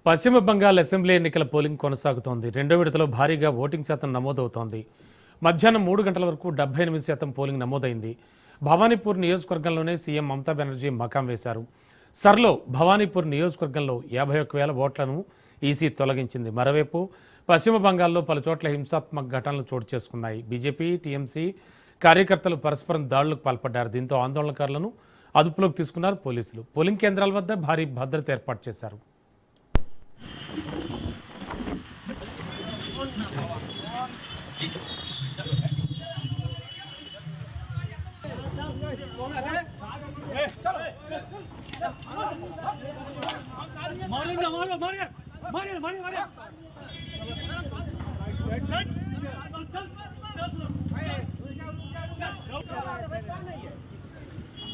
పశ్చిమ బంగాల్ అసెంబ్లీ ఎన్నికల పోలింగ్ కొనసాగుతోంది. రెండో విడతలో భారీగా ఓటింగ్ శాతం నమోదవుతోంది. మధ్యాహ్నం 3 గంటల వరకు 78% పోలింగ్ నమోదైంది. భవానీపూర్ నియోజకవర్గంలోనే సీఎం మమతా బెనర్జీ మకాం వేశారు. సర్లో భవానీపూర్ నియోజకవర్గంలో 51,000 ఓట్లను ఈసీ తొలగించింది. మరోవైపు పశ్చిమ బంగాల్లో పలుచోట్ల హింసాత్మక ఘటనలు చోటు చేసుకున్నాయి. బీజేపీ, టీఎంసీ కార్యకర్తలు పరస్పరం దాడులకు పాల్పడ్డారు. దీంతో ఆందోళనకారులను అదుపులోకి తీసుకున్నారు పోలీసులు. పోలింగ్ కేంద్రాల వద్ద భారీ భద్రత ఏర్పాటు చేశారు.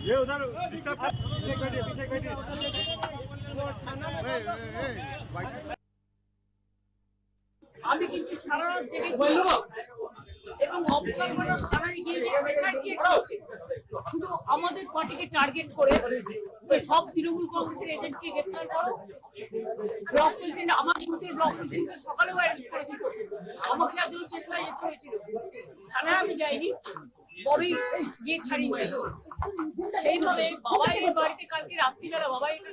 ये उधर पीछे আমি কিন্তু সারা রাত দেখেছি এবং অবজারভাররা থানায় গিয়ে যে প্রেশার ক্রিয়েট করছে শুধু আমাদের পার্টিকে টার্গেট করে যে সব তৃণমূল কংগ্রেসের এজেন্টকে গ্রেফতার করো। ব্লক প্রেসিডেন্ট আমার ইউথের ব্লক প্রেসিডেন্টকে সকালেও অ্যারেস্ট করেছিল, আমাকে আজও চেতলায় যেতে হয়েছিল। থানায় আমি যাইনি, বড়ই গিয়ে ছাড়িয়ে সেইভাবে বাবাই এই বাড়িতে কালকে রাত্রিবেলা বাবাই এটা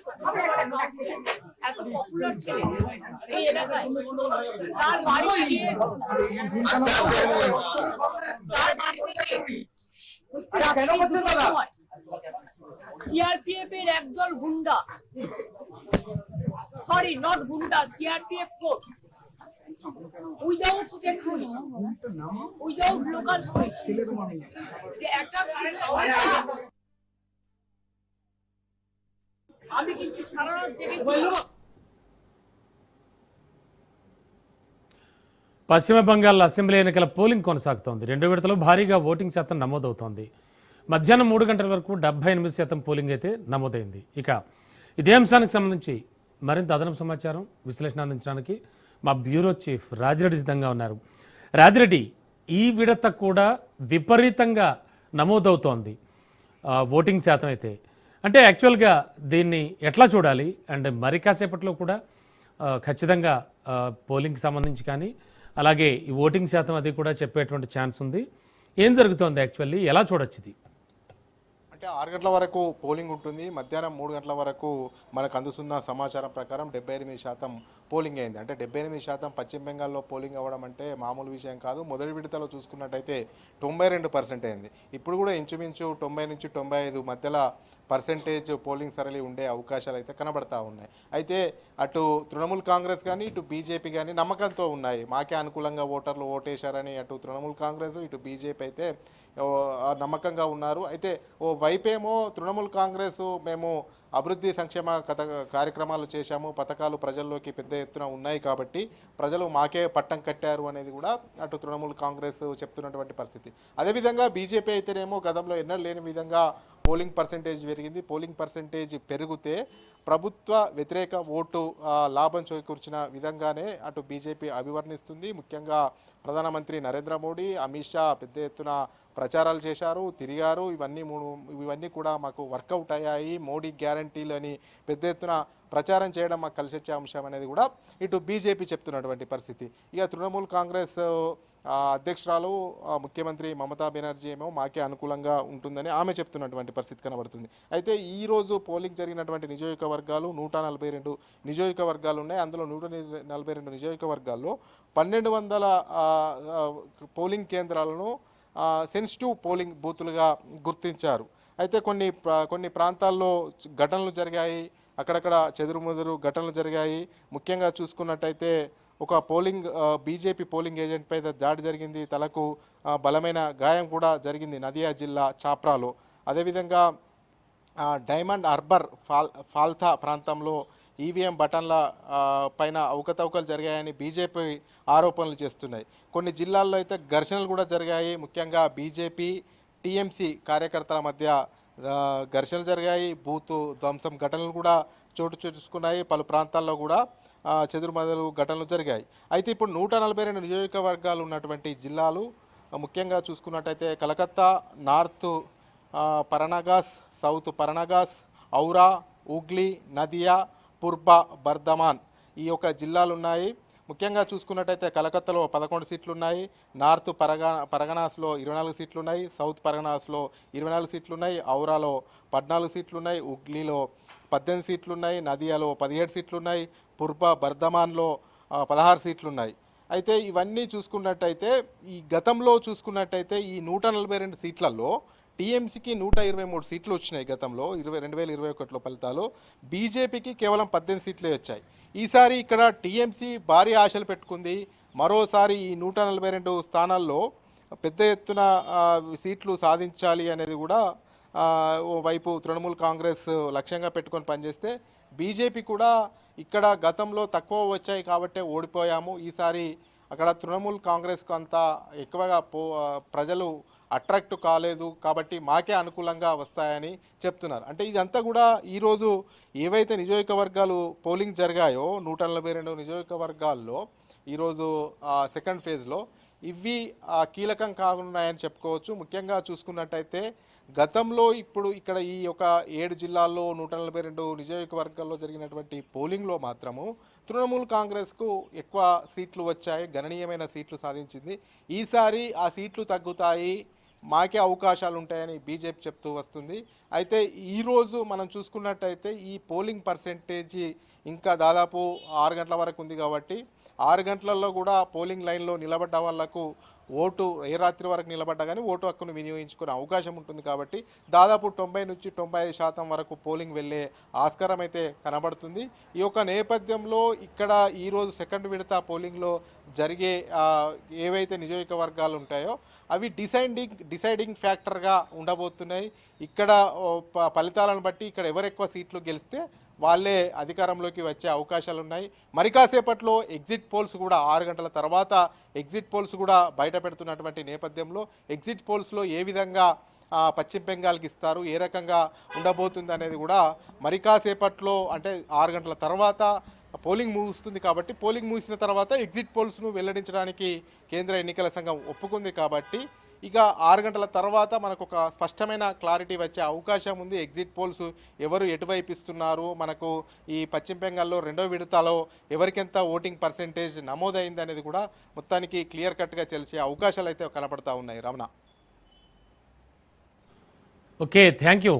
এত পপুলার ছেলে এই এলাকায়, তার বাড়িতে গিয়ে সিআরপিএফ এর একদল গুন্ডা, সরি নট গুন্ডা, CRPF force without state police, without local police একটা আমি কিন্তু সারা রাত দেখেছি। పశ్చిమ బంగాల్ అసెంబ్లీ ఎన్నికల పోలింగ్ కొనసాగుతోంది. రెండో విడతలో భారీగా ఓటింగ్ శాతం నమోదవుతోంది. మధ్యాహ్నం 3 గంటల వరకు 78% పోలింగ్ అయితే నమోదైంది. ఇక ఇదే అంశానికి సంబంధించి మరింత అదనపు సమాచారం విశ్లేషణ అందించడానికి మా బ్యూరో చీఫ్ రాజిరెడ్డి సిద్ధంగా ఉన్నారు. రాజిరెడ్డి, ఈ విడత కూడా విపరీతంగా నమోదవుతోంది ఓటింగ్ శాతం అయితే, అంటే యాక్చువల్గా దీన్ని ఎట్లా చూడాలి? అండ్ మరి కాసేపట్లో కూడా ఖచ్చితంగా పోలింగ్కి సంబంధించి కానీ అలాగే ఈ ఓటింగ్ శాతం అది కూడా చెప్పేటువంటి ఛాన్స్ ఉంది. ఏం జరుగుతోంది యాక్చువల్లీ, ఎలా చూడొచ్చు ఇది? అంటే 6 గంటల వరకు పోలింగ్ ఉంటుంది. మధ్యాహ్నం 3 గంటల వరకు మనకు అందుతున్న సమాచారం ప్రకారం 78% పోలింగ్ అయింది. అంటే 78% పశ్చిమ బెంగాల్లో పోలింగ్ అవ్వడం అంటే మామూలు విషయం కాదు. మొదటి విడతలో చూసుకున్నట్టయితే 92% అయింది. ఇప్పుడు కూడా ఇంచుమించు 90 నుంచి 95 మధ్యలో పర్సెంటేజ్ పోలింగ్ సరళి ఉండే అవకాశాలు అయితే కనబడతా ఉన్నాయి. అయితే అటు తృణమూల్ కాంగ్రెస్ కానీ ఇటు బీజేపీ కానీ నమ్మకంతో ఉన్నాయి. మాకే అనుకూలంగా ఓటర్లు ఓటేశారని అటు తృణమూల్ కాంగ్రెస్ ఇటు బీజేపీ అయితే నమ్మకంగా ఉన్నారు. అయితే ఓ వైపేమో తృణమూల్ కాంగ్రెస్ మేము అభివృద్ధి సంక్షేమ కార్యక్రమాలు చేశాము, పథకాలు ప్రజల్లోకి పెద్ద ఎత్తున ఉన్నాయి కాబట్టి ప్రజలు మాకే పట్టం కట్టారు అనేది కూడా అటు తృణమూల్ కాంగ్రెస్ చెప్తున్నటువంటి పరిస్థితి. అదేవిధంగా బీజేపీ అయితేనేమో గతంలో ఎన్నడూ లేని విధంగా పోలింగ్ పర్సెంటేజ్ పెరిగింది. పోలింగ్ పర్సెంటేజ్ పెరిగితే ప్రభుత్వ వ్యతిరేక ఓటు లాభం చేకూర్చిన విధంగానే అటు బీజేపీ అభివర్ణిస్తుంది. ముఖ్యంగా ప్రధానమంత్రి నరేంద్ర మోడీ, అమిత్ షా పెద్ద ఎత్తున ప్రచారాలు చేశారు, తిరిగారు. ఇవన్నీ కూడా మాకు వర్కౌట్ అయ్యాయి, మోడీ గ్యారంటీలు అని పెద్ద ఎత్తున ప్రచారం చేయడం మాకు కలిసి వచ్చే అంశం అనేది కూడా ఇటు బీజేపీ చెప్తున్నటువంటి పరిస్థితి. ఇక తృణమూల్ కాంగ్రెస్ అధ్యక్షురాలు ముఖ్యమంత్రి మమతా బెనర్జీ ఏమో మాకే అనుకూలంగా ఉంటుందని ఆమె చెప్తున్నటువంటి పరిస్థితి కనబడుతుంది. అయితే ఈరోజు పోలింగ్ జరిగినటువంటి నియోజకవర్గాలు 142 నియోజకవర్గాలు ఉన్నాయి. అందులో 142 నియోజకవర్గాల్లో 1200 పోలింగ్ కేంద్రాలను సెన్సిటివ్ పోలింగ్ బూతులుగా గుర్తించారు. అయితే కొన్ని ప్రాంతాల్లో ఘటనలు జరిగాయి, అక్కడక్కడ చెదురుముదురు ఘటనలు జరిగాయి. ముఖ్యంగా చూసుకున్నట్టయితే ఒక బీజేపీ పోలింగ్ ఏజెంట్పై దాడి జరిగింది, తలకు బలమైన గాయం కూడా జరిగింది నదియా జిల్లా చాప్రాలో. అదేవిధంగా డైమండ్ హార్బర్ ఫాల్తా ప్రాంతంలో ఈవీఎం బటన్ల పైన అవకతవకలు జరిగాయని బీజేపీ ఆరోపణలు చేస్తున్నాయి. కొన్ని జిల్లాల్లో అయితే ఘర్షణలు కూడా జరిగాయి. ముఖ్యంగా బీజేపీ టీఎంసీ కార్యకర్తల మధ్య ఘర్షణలు జరిగాయి. బూతు ధ్వంసం ఘటనలు కూడా చోటు చేసుకున్నాయి. పలు ప్రాంతాల్లో కూడా చెదురుమదురు ఘటనలు జరిగాయి. అయితే ఇప్పుడు 142 నియోజకవర్గాలు ఉన్నటువంటి జిల్లాలు ముఖ్యంగా చూసుకున్నట్టయితే Calcutta, north Parganas, south Parganas, Howrah, Hooghly, Nadia, పూర్బ Bardhaman ఈ యొక్క జిల్లాలు ఉన్నాయి. ముఖ్యంగా చూసుకున్నట్టయితే కలకత్తాలో 11 సీట్లు ఉన్నాయి, నార్త్ పరగనాస్లో 24 సీట్లు ఉన్నాయి, సౌత్ పరగనాస్లో 24 సీట్లు ఉన్నాయి, ఔరాలో 14 సీట్లు ఉన్నాయి, హుగ్లీలో 18 సీట్లు ఉన్నాయి, నదియాలో 17 సీట్లు ఉన్నాయి, పూర్వ బర్ధమాన్లో 16 సీట్లు ఉన్నాయి. అయితే ఇవన్నీ చూసుకున్నట్టయితే ఈ గతంలో చూసుకున్నట్టయితే ఈ 142 సీట్లలో టీఎంసీకి 123 సీట్లు వచ్చినాయి గతంలో 2021లో ఫలితాలు. బీజేపీకి కేవలం 18 సీట్లే వచ్చాయి. ఈసారి ఇక్కడ టీఎంసీ భారీ ఆశలు పెట్టుకుంది. మరోసారి ఈ 142 స్థానాల్లో పెద్ద ఎత్తున సీట్లు సాధించాలి అనేది కూడా ఓవైపు తృణమూల్ కాంగ్రెస్ లక్ష్యంగా పెట్టుకొని పనిచేస్తే, బీజేపీ కూడా ఇక్కడ గతంలో తక్కువ వచ్చాయి కాబట్టే ఓడిపోయాము, ఈసారి అక్కడ తృణమూల్ కాంగ్రెస్కు అంత ఎక్కువగా ప్రజలు అట్రాక్ట్ కాలేదు కాబట్టి మాకే అనుకూలంగా వస్తాయని చెప్తున్నారు. అంటే ఇదంతా కూడా ఈరోజు ఏవైతే నియోజకవర్గాలు పోలింగ్ జరిగాయో 142 నియోజకవర్గాల్లో ఈరోజు సెకండ్ ఫేజ్లో ఇవి కీలకం కానున్నాయని చెప్పుకోవచ్చు. ముఖ్యంగా చూసుకున్నట్టయితే గతంలో ఇప్పుడు ఇక్కడ ఈ యొక్క 7 జిల్లాల్లో 142 నియోజకవర్గాల్లో జరిగినటువంటి పోలింగ్లో మాత్రము తృణమూల్ కాంగ్రెస్కు ఎక్కువ సీట్లు వచ్చాయి, గణనీయమైన సీట్లు సాధించింది. ఈసారి ఆ సీట్లు తగ్గుతాయి, మాకే అవకాశాలు ఉంటాయని బీజేపీ చెప్తూ వస్తుంది. అయితే ఈరోజు మనం చూసుకున్నట్టయితే ఈ పోలింగ్ పర్సెంటేజీ ఇంకా దాదాపు 6 గంటల వరకు ఉంది కాబట్టి 6 గంటలలో కూడా పోలింగ్ లైన్లో నిలబడ్డ వాళ్లకు ఓటు ఏ రాత్రి వరకు నిలబడ్డా కానీ ఓటు హక్కును వినియోగించుకునే అవకాశం ఉంటుంది కాబట్టి దాదాపు 90 నుంచి 95% వరకు పోలింగ్ వెళ్ళే ఆస్కారం అయితే కనబడుతుంది. ఈ యొక్క నేపథ్యంలో ఇక్కడ ఈరోజు సెకండ్ విడత పోలింగ్లో జరిగే ఏవైతే నియోజకవర్గాలు ఉంటాయో అవి డిసైడింగ్ ఫ్యాక్టర్గా ఉండబోతున్నాయి. ఇక్కడ ఫలితాలను బట్టి ఇక్కడ ఎవరు ఎక్కువ సీట్లు గెలిస్తే వాళ్ళే అధికారంలోకి వచ్చే అవకాశాలు ఉన్నాయి. మరి కాసేపట్లో ఎగ్జిట్ పోల్స్ కూడా 6 గంటల తర్వాత ఎగ్జిట్ పోల్స్ కూడా బయట పెడుతున్నటువంటి నేపథ్యంలో ఎగ్జిట్ పోల్స్లో ఏ విధంగా పశ్చిమ బెంగాల్కి ఇస్తారు, ఏ రకంగా ఉండబోతుంది అనేది కూడా మరి కాసేపట్లో అంటే 6 గంటల తర్వాత పోలింగ్ ముగుస్తుంది కాబట్టి పోలింగ్ ముగిసిన తర్వాత ఎగ్జిట్ పోల్స్ను వెల్లడించడానికి కేంద్ర ఎన్నికల సంఘం ఒప్పుకుంది కాబట్టి ఇక 6 గంటల తర్వాత మనకు ఒక స్పష్టమైన క్లారిటీ వచ్చే అవకాశం ఉంది. ఎగ్జిట్ పోల్స్ ఎవరు ఎటువైపు ఇస్తున్నారు, మనకు ఈ పశ్చిమ బెంగాల్లో రెండో విడతలో ఎవరికెంత ఓటింగ్ పర్సెంటేజ్ నమోదైంది అనేది కూడా మొత్తానికి క్లియర్ కట్గా తెలిసే అవకాశాలు అయితే కనపడతా ఉన్నాయి. రమణ. Okay, thank you.